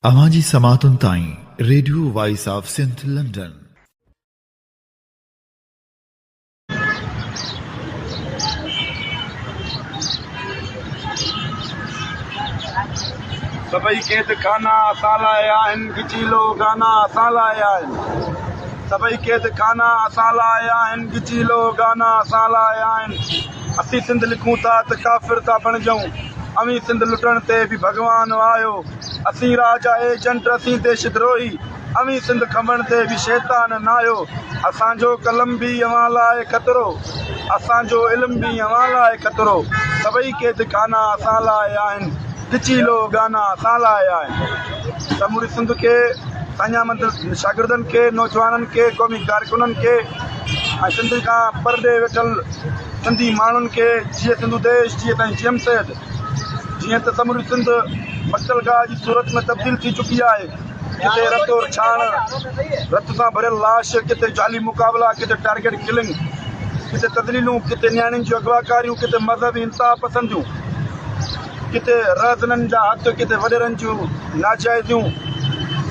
अवांजी समातुन ताईं radio voice of Sindh London. सभई कैद खाना असां लाइ आहिनि, गिचीलो गाना असां लाइ आहिनि। सभई कैद खाना असां लाइ आहिनि, गिचीलो गाना असां लाइ आहिनि। असीं सिंध लिखूं था त काफ़िर था बणिजूं, अमीं सिंध लुटण ते बि भॻवान आयो। असीं राजा एजेंट, असीं देशद्रोही, अमीं सिंध खमण ते बि शैतान न आयो। असांजो कलम बि अव्हां लाइ ख़तरो, असांजो इल्म बि अव्हां लाइ ख़तरो। सभई कैद खाना असां लाइ आहिनि, गिचीलो गाना असां लाइ आहिनि। समूरी सिंध खे संजामंद शागिर्दनि खे, नौजवाननि खे, क़ौमी कारकुननि खे ऐं सिंध खां परॾे वेठल सिंधी माण्हुनि खे, जीअं सिंधु देश, जीअं ताईं जीएम सैद, जीअं त समूरी सिंध मक़तलगाह जी सूरत में तब्दील थी चुकी आहे। किथे रत और छाण, रत सां भरियल लाश, किथे जाली मुक़ाबला, किथे टारगेट किलिंग, किथे तदलीलूं, किथे नियाणियुनि जूं अगवाकारियूं, किथे मज़हबी इंतहा पसंदियूं, किथे रहज़ननि जा हथ, किथे वॾेरनि जूं नाजाइज़ियूं।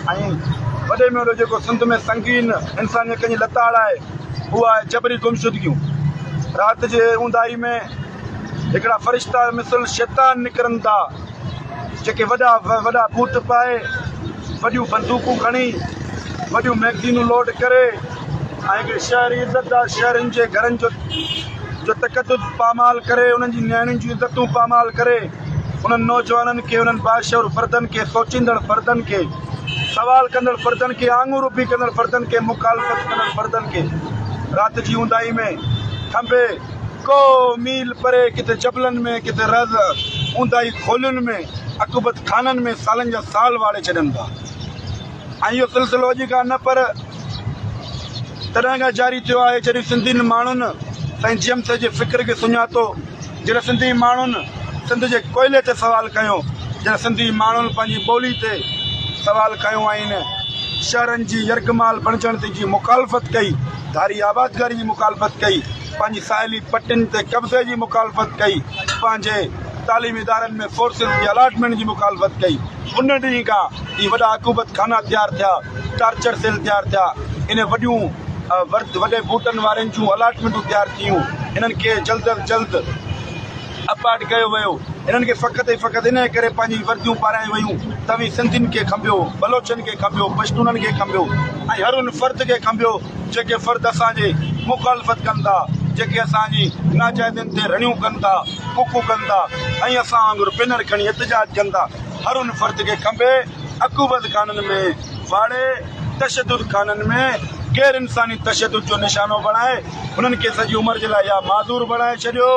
ऐं वॾे में वॾो जेको सिंध में संगीन इंसानियत जी लताड़ आहे, उहा आहे जबरी गुमशुदगियूं। राति जे ऊंदाही में हिकिड़ा फ़रिश्ता मिसल शैतान निकिरनि था, जेके वॾा वॾा बूट पाए, वॾियूं बंदूकूं खणी, वॾियूं मैगज़ीनूं लोड करे ऐं हिकिड़े शहरी इज़तदार शहरनि जे घरनि जो तकदुद पामाल करे, उन्हनि जी नियाणियुनि जूं इज़तूं पामाल करे, उन्हनि नौजवाननि खे, उन्हनि बाशऊर फ़र्दनि खे, सोचींदड़ फ़र्दनि खे, सवाल कंदड़ फ़र्दनि खे, आङूर उभी कंदड़ फ़र्दनि खे, मुखालफ़त कंदड़ फ़र्दनि खे राति जी ऊंदाही में खंभे को मील परे, किथे जबलनि में, किथे रज़ ऊंदाही खोलियुनि में, अकुबत खाननि में सालनि जा साल वाड़े छॾनि था। ऐं इहो सिलसिलो अॼु खां न पर तॾहिं खां जारी थियो आहे जॾहिं सिंधियुनि माण्हुनि साईं जीएम सैद जे फ़िक्र खे सुञातो, जॾहिं सिंधी माण्हुनि सिंध जे कोयले ते सवाल कयो, जॾहिं सिंधी माण्हुनि पंहिंजी ॿोली ते सवाल कयो आहिनि, शहरनि जी यर्गमाल बणिजण जी मुखालफ़त कई, धारी आबादगारी जी मुखालफ़त कई, पंहिंजी साहिली पटियुनि ते कब्ज़े जी मुखालफ़त कई, पंहिंजे तालीमी इदारनि में फोर्सिस जी अलाटमेंट जी मुखालफ़त कई। उन ॾींहं खां ही वॾा अकूबत खाना तयारु थिया, टार्चर सेल तयारु थिया, इन वॾियूं वॾे बूटनि वारनि जूं अलाटमेंटूं तयारु थियूं। इन्हनि खे जल्द अज जल्द अपार्ट कयो वियो। इन्हनि खे फ़क़ति ऐं फ़क़ति इन करे पंहिंजी वर्दियूं पारायूं वियूं, तव्हीं सिंधियुनि खे खंभियो, बलोचनि खे खंभियो, पश्तूननि खे खंभियो ऐं हर उन फ़र्द खे खंभियो जेके फ़र्द असांजे मुखालफ़त कनि था, जेके असांजी नाजाइज़नि ते रड़ियूं कनि था, कुकूं कनि था ऐं असां वांगुरु पिनर खणी एहतिजाज कनि था। हर उन फ़र्द खे खंभे, अकूबत खाननि में वाड़े, तशदुद खाननि में गैर इंसानी तशदुद जो निशानो बणाए, उन्हनि खे सॼी उमिरि जे लाइ या माज़ूर बणाए छॾियो,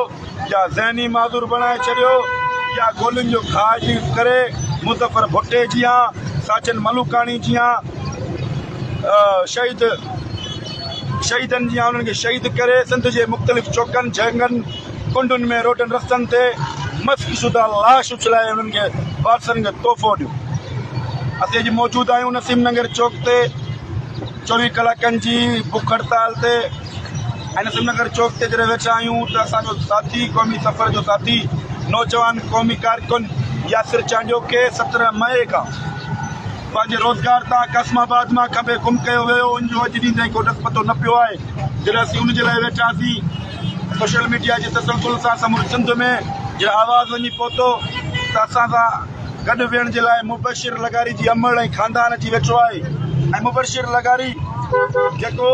या ज़हनी माज़ूर बणाए छॾियो, या गोलियुनि जो खाज करे मुज़फ़र भुट्टे जियां, साजन मलूकाणी जियां शहीदनि जियां उन्हनि खे शहीद करे सिंध जे मुख़्तलिफ़ चौकनि, जंगनि, कुंडुनि में, रोडनि रस्तनि ते मस्क शुदा लाश उछलाए उन्हनि खे वारसनि खे तोहफ़ो ॾियो। असीं अॼु मौजूदु आहियूं नसीम नगर चौक ते 24 कलाकनि जी बुख हड़ताल ते। ऐं नसीम नगर चौक ते जॾहिं वेठा आहियूं त असांजो साथी, क़ौमी सफ़र जो साथी, नौजवान क़ौमी कारकुन यासिर चांडियो खे 17 मई खां पंहिंजे रोज़गार तां क़स्माबाद मां खंभे गुम कयो वियो। उनजो अॼु ॾींहुं ताईं को पतो न पियो आहे। जॾहिं असीं उनजे लाइ वेठासीं, सोशल मीडिया जे तसलसुल सां समूरे सिंध में जॾहिं आवाज़ु वञी पहुतो त असां सां गॾु विहण जे लाइ मुबशिर लगारी जी अमड़ ऐं ख़ानदान अची वेठो आहे। ऐं मुबशिर लगारी जेको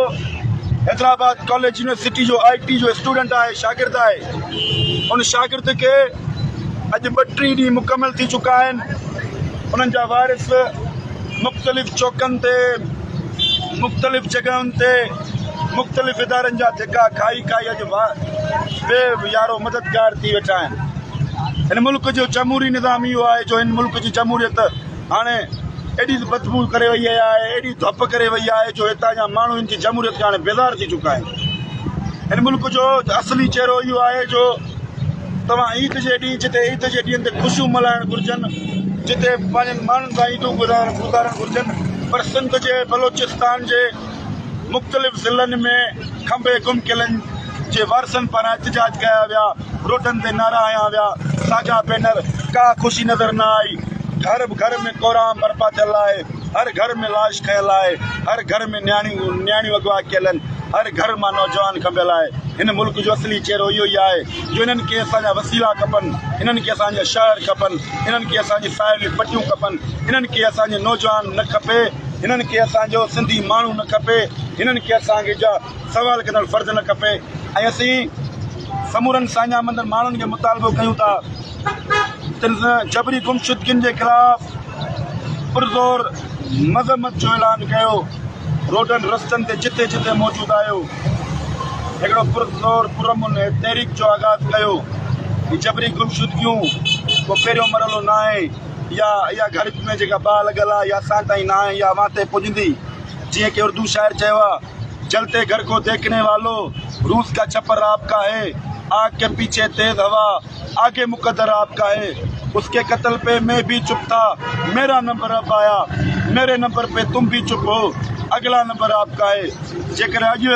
हैदराबाद कॉलेज यूनिवर्सिटी जो IT जो स्टूडेंट आहे, शागिर्द आहे, उन शागिर्द खे अॼु 2-3 ॾींहं मुकमल थी चुका आहिनि। उन्हनि जा वारिस मुख़्तलिफ़ चौकनि ते, मुख़्तलिफ़ जॻहियुनि ते, मुख़्तलिफ़ इदारनि जा धिका खाई अॼु यारो मददगार थी वेठा आहिनि। हिन मुल्क जो जमहूरी निज़ाम इहो आहे जो हिन मुल्क जी जमहूरियत हाणे एॾी बदबू करे वई आहे, एॾी धप करे वई आहे जो हितां जा माण्हू हिन जी जमहूरियत खां हाणे बेज़ार थी चुका आहिनि। हिन मुल्क जो असली चहिरो इहो आहे जो तव्हां ईद जे ॾींहुं, जिते ईद जे ॾींहं ते ख़ुशियूं मल्हाइणु घुरिजनि, जिते पंहिंजनि माण्हुनि सां ईदूं गुज़ारणु घुरिजनि, पर सिंध जे बलोचिस्तान जे मुख़्तलिफ़ ज़िलनि में खंभे गुम किलनि जे वारसनि पारां एहतिजाज कया विया, रोडनि ते नारा हया विया, साॻा बैनर, का ख़ुशी नज़र न आई। हर घर में कोराम बर्पा थियल आहे, हर घर में लाश खयल आहे, हर घर में न्याणियूं अगवा कयल आहिनि, हर घर मां नौजवान खबियल आहे। हिन मुल्क जो असली चेहरो इहो ई आहे जो इन्हनि खे असांजा वसीला खपनि, इन्हनि खे असांजा शहर खपनि, इन्हनि खे असांजी साहिलियूं पटियूं खपनि, इन्हनि खे असांजे नौजवान न खपे, हिननि खे असांजो सिंधी माण्हू न खपे, हिननि खे असांखे जा सवाल कंदड़ फर्ज़ न खपे। ऐं असीं समूरनि साञा मंदर माण्हुनि खे मुतालबो कयूं था जबरी गुमशुदगियुनि जे ख़िलाफ़ पुरज़ोर मज़म्मत जो ऐलान कयो। रोडनि रस्तनि ते जिते जिते मौजूदु आहियो हिकिड़ो पुरज़ोर पुरअमन तहरीक जो आगाज़ कयो। ही जबरी गुमशुदगियूं को पहिरियों मरहलो न आहे या इहा घर में जेका बाहि लॻल आहे या असां ताईं न आहे या अवां ते पुॼंदी। जीअं की उर्दू शाइर चयो आहे, जलते घर को देखने वालो रूस का छप्पर आपका है, आग के पीछे तेज हवा आगे मुकद्दर आपका है, उसके कत्ल पे मैं भी चुप था, मेरा नंबर अब आया, मेरे नंबर पे तुम भी चुप हो, अगला नंबर आपका है। जेकर अॼु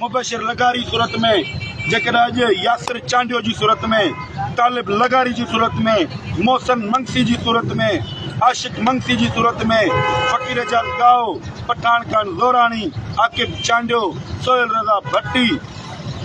मुबशिर लगारी सूरत में, जेकर अॼु यासिर चांडियो जी सूरत में, तालिब लगारी जी सूरत में, मोहसन मंगसी जी सूरत में, आशिक मंगसी जी सूरत में, फ़कीर जलगांव, पठान खान ज़ोरानी, आकिब चांडियो, सोहेल रज़ा भट्टी,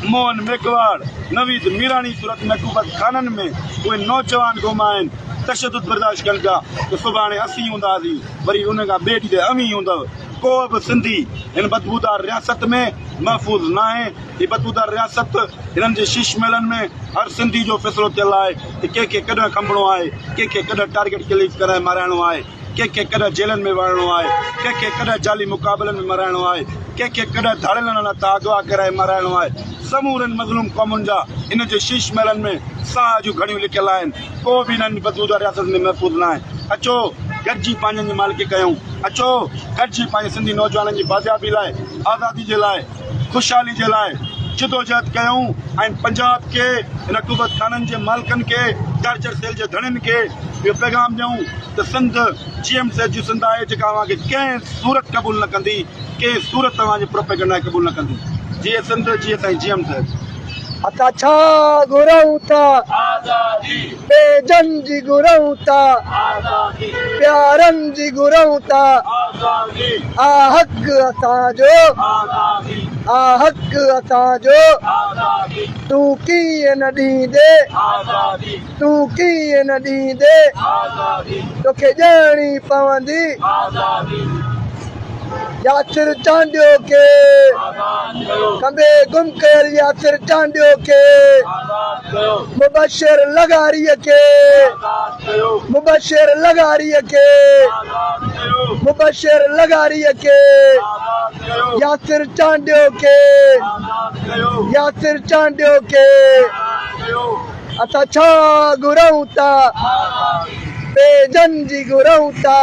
मोहन मेघवाड़, नवीद मीरानी सूरत में हुकूमत खाननि में उहे नौजवान गुमा आहिनि। तशदुद बर्दाश्त कनि था त सुभाणे असीं हूंदासीं, वरी उन खां ॿिए ॾींहुं ते अमीं हूंदव। को बि सिंधी हिन बदबूदार रियासत में महफ़ूज़ न आहे। हीअ बदबूदार रियासत हिननि जे शीश महलनि में हर सिंधी जो फ़ैसिलो थियल आहे कि कंहिंखे कॾहिं खंभणो आहे, कंहिंखे कॾहिं टारगेट क्लिक करे माराइणो आहे, कंहिंखे कॾहिं जेलनि में वञिणो आहे, कंहिंखे कॾहिं जाली मुक़ाबलनि में मराइणो आहे, कंहिंखे कॾहिं धाड़ियलनि तां अगवा कराए माराइणो आहे। समूरनि मज़लूम क़ौमुनि जा इन जे शीश महलनि में साह जूं घड़ियूं लिखियल आहिनि। को बि हिननि बदबूदार रियासत में महफ़ूज़ न आहे। अचो गॾिजी पंहिंजनि जी मालिकी कयूं, अचो गॾिजी पंहिंजे सिंधी नौजवाननि जी बाज़ियाबी लाइ, आज़ादी जे लाइ, ख़ुशहाली जे लाइ जिदोजहद कयूं ऐं पंजाब खे हिन हुकूमत खाननि जे मालिकनि खे, टार्चर सेल जे धणियुनि खे इहो पैगाम ॾियूं त सिंध GM जी सिंध आहे जेका अव्हांखे कंहिं सूरत क़बूल न कंदी, कंहिं सूरत तव्हांजे प्रोपेगेंडा क़बूल न कंदी। जीअं सिंध जीअं साईं GM असां छा घुरूं था, बेजन जी घुरूं था, प्यारनि जी घुरूं था, आ हक़ असांजो, आ हक़ असांजो, तूं कीअं न ॾींदे, तूं कीअं न ॾींदे, तोखे ॼाणी पवंदी। यासिर चांडियो खे कंबे गुम कयल, यासिर चांडियो खे, मुबशिर लगारीअ खे, मुबशिर लगारीअ खे, मुबशिर लगारीअ खे, यासिर चांडियो खे, यासिर चांडियो खे। असां छा घुरूं था, बेजन जी घुरूं था।